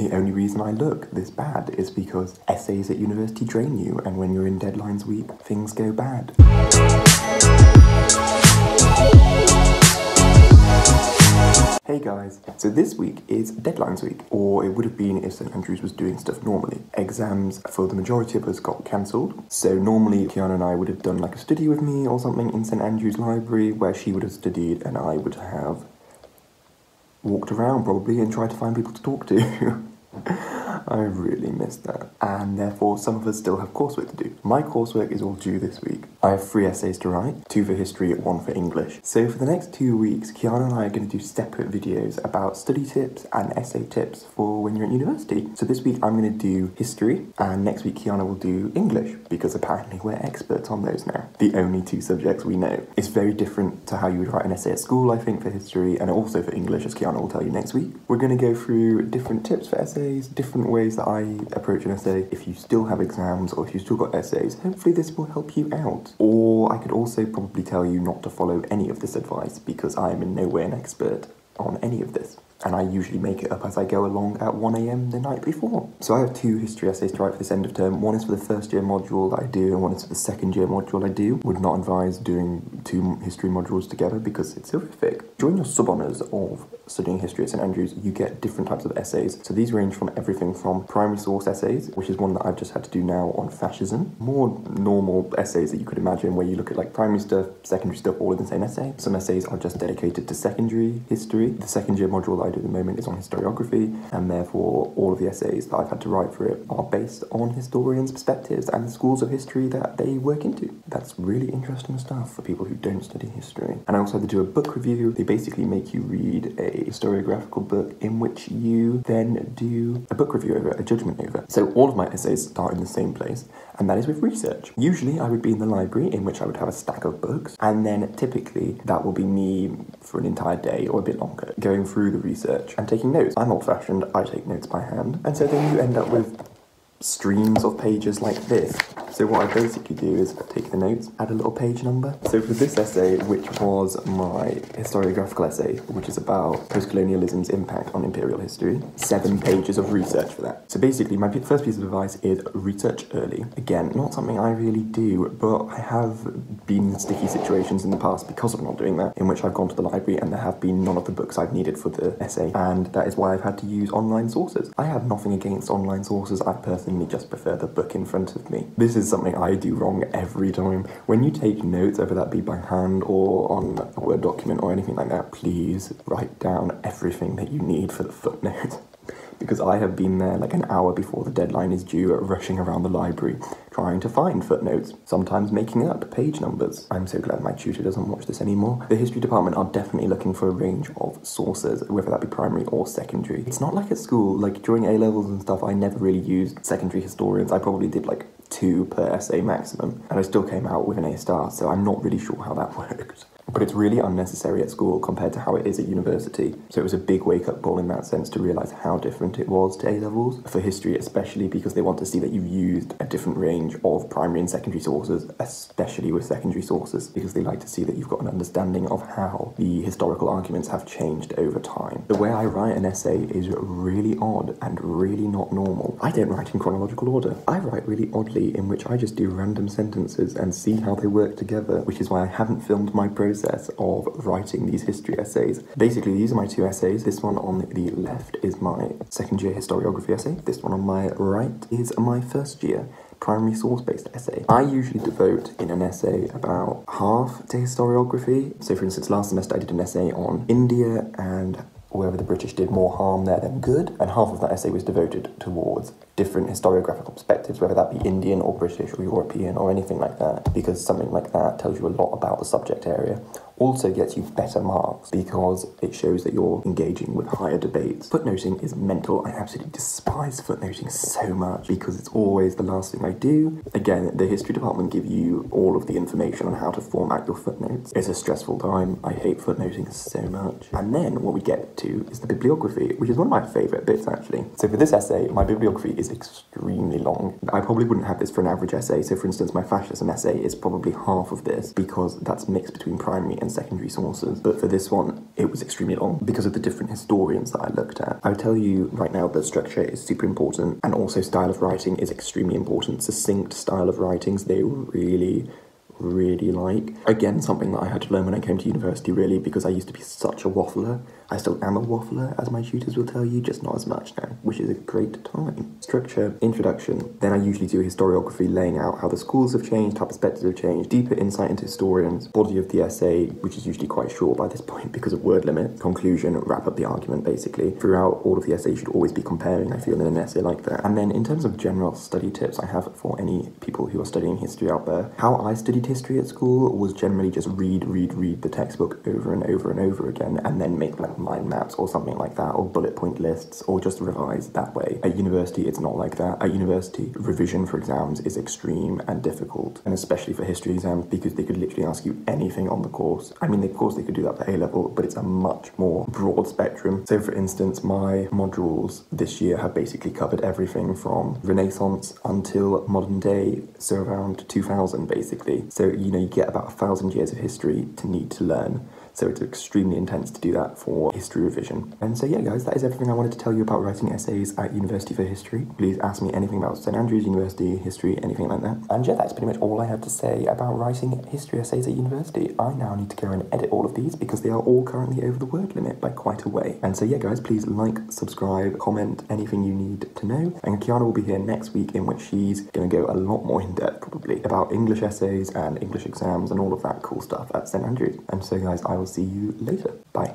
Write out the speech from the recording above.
The only reason I look this bad is because essays at university drain you, and when you're in deadlines week, things go bad. Hey guys, so this week is deadlines week, or it would have been if St Andrews was doing stuff normally. Exams for the majority of us got cancelled, so normally Kiana and I would have done like a study with me or something in St Andrews Library where she would have studied and I would have walked around probably and tried to find people to talk to. I really missed that. And therefore some of us still have coursework to do. My coursework is all due this week. I have 3 essays to write, 2 for history, 1 for English. So for the next 2 weeks, Kiana and I are going to do separate videos about study tips and essay tips for when you're at university. So this week I'm going to do history, and next week Kiana will do English, because apparently we're experts on those now. The only 2 subjects we know. It's very different to how you would write an essay at school, I think, for history, and also for English, as Kiana will tell you next week. We're going to go through different tips for essays, different ways that I approach an essay. If you still have exams or if you've still got essays, hopefully this will help you out. Or I could also probably tell you not to follow any of this advice, because I am in no way an expert on any of this. And I usually make it up as I go along at 1 AM the night before. So I have 2 history essays to write for this end of term. One is for the first year module that I do, and one is for the second year module I do. Would not advise doing 2 history modules together because it's horrific. During your sub-honours of studying history at St Andrews, you get different types of essays. So these range from everything from primary source essays, which is one that I've just had to do now on fascism. More normal essays that you could imagine, where you look at like primary stuff, secondary stuff, all in the same essay. Some essays are just dedicated to secondary history. The second year module that I do at the moment is on historiography, and therefore all of the essays that I've had to write for it are based on historians' perspectives and the schools of history that they work into. That's really interesting stuff for people who don't study history. And I also had to do a book review. They basically make you read a historiographical book in which you then do a book review over it, a judgment over. So all of my essays start in the same place, and that is with research. Usually I would be in the library, in which I would have a stack of books, and then typically that will be me for an entire day or a bit longer, going through the research and taking notes. I'm old-fashioned, I take notes by hand, and so then you end up with streams of pages like this. So what I basically do is take the notes, add a little page number. So for this essay, which was my historiographical essay, which is about post-colonialism's impact on imperial history, 7 pages of research for that. So basically, my first piece of advice is research early. Again, not something I really do, but I have been in sticky situations in the past because of not doing that, in which I've gone to the library and there have been none of the books I've needed for the essay, and that is why I've had to use online sources. I have nothing against online sources, I personally just prefer the book in front of me. This is something I do wrong every time. When you take notes, whether that be by hand or on a Word document or anything like that, please write down everything that you need for the footnote. Because I have been there like an hour before the deadline is due, rushing around the library, trying to find footnotes, sometimes making up page numbers. I'm so glad my tutor doesn't watch this anymore. The history department are definitely looking for a range of sources, whether that be primary or secondary. It's not like at school, like during A-levels and stuff, I never really used secondary historians. I probably did like 2 per essay maximum, and I still came out with an A star, so I'm not really sure how that worked. But it's really unnecessary at school compared to how it is at university. So it was a big wake-up call in that sense to realise how different it was to A-levels. For history especially, because they want to see that you've used a different range of primary and secondary sources, especially with secondary sources, because they like to see that you've got an understanding of how the historical arguments have changed over time. The way I write an essay is really odd and really not normal. I don't write in chronological order. I write really oddly, in which I just do random sentences and see how they work together, which is why I haven't filmed my process of writing these history essays. Basically, these are my 2 essays. This one on the left is my second year historiography essay. This one on my right is my first year primary source-based essay. I usually devote in an essay about half to historiography. So for instance, last semester I did an essay on India and whether the British did more harm there than good, and half of that essay was devoted towards different historiographical perspectives, whether that be Indian or British or European or anything like that, because something like that tells you a lot about the subject area. Also gets you better marks because it shows that you're engaging with higher debates. Footnoting is mental. I absolutely despise footnoting so much because it's always the last thing I do. Again, the history department give you all of the information on how to format your footnotes. It's a stressful time. I hate footnoting so much. And then what we get to is the bibliography, which is one of my favourite bits actually. So for this essay, my bibliography is extremely long. I probably wouldn't have this for an average essay. So for instance, my fascism essay is probably half of this because that's mixed between primary and secondary sources, but for this one, it was extremely long because of the different historians that I looked at. I would tell you right now that structure is super important, and also style of writing is extremely important. Succinct style of writings, they really like. Again, something that I had to learn when I came to university, really, because I used to be such a waffler. I still am a waffler, as my tutors will tell you, just not as much now, which is a great time. Structure, introduction, then I usually do a historiography laying out how the schools have changed, how perspectives have changed, deeper insight into historians, body of the essay, which is usually quite short by this point because of word limit, conclusion, wrap up the argument basically. Throughout all of the essay, you should always be comparing, I feel, in an essay like that. And then in terms of general study tips I have for any people who are studying history out there, how I studied history at school was generally just read the textbook over and over again, and then make like mind maps or something like that, or bullet point lists, or just revise that way. At university, it's not like that. At university, revision for exams is extreme and difficult, and especially for history exams, because they could literally ask you anything on the course. I mean, of course they could do that for A-level, but it's a much more broad spectrum. So for instance, my modules this year have basically covered everything from Renaissance until modern day, so around 2000 basically. So, you know, you get about 1,000 years of history to need to learn. So it's extremely intense to do that for history revision. And so yeah, guys, that is everything I wanted to tell you about writing essays at university for history. Please ask me anything about St Andrews University, history, anything like that. And yeah, that's pretty much all I have to say about writing history essays at university. I now need to go and edit all of these because they are all currently over the word limit by quite a way. And so yeah, guys, please like, subscribe, comment, anything you need to know. And Kiana will be here next week, in which she's going to go a lot more in depth probably about English essays and English exams and all of that cool stuff at St Andrews. And so guys, I will see you later. Bye.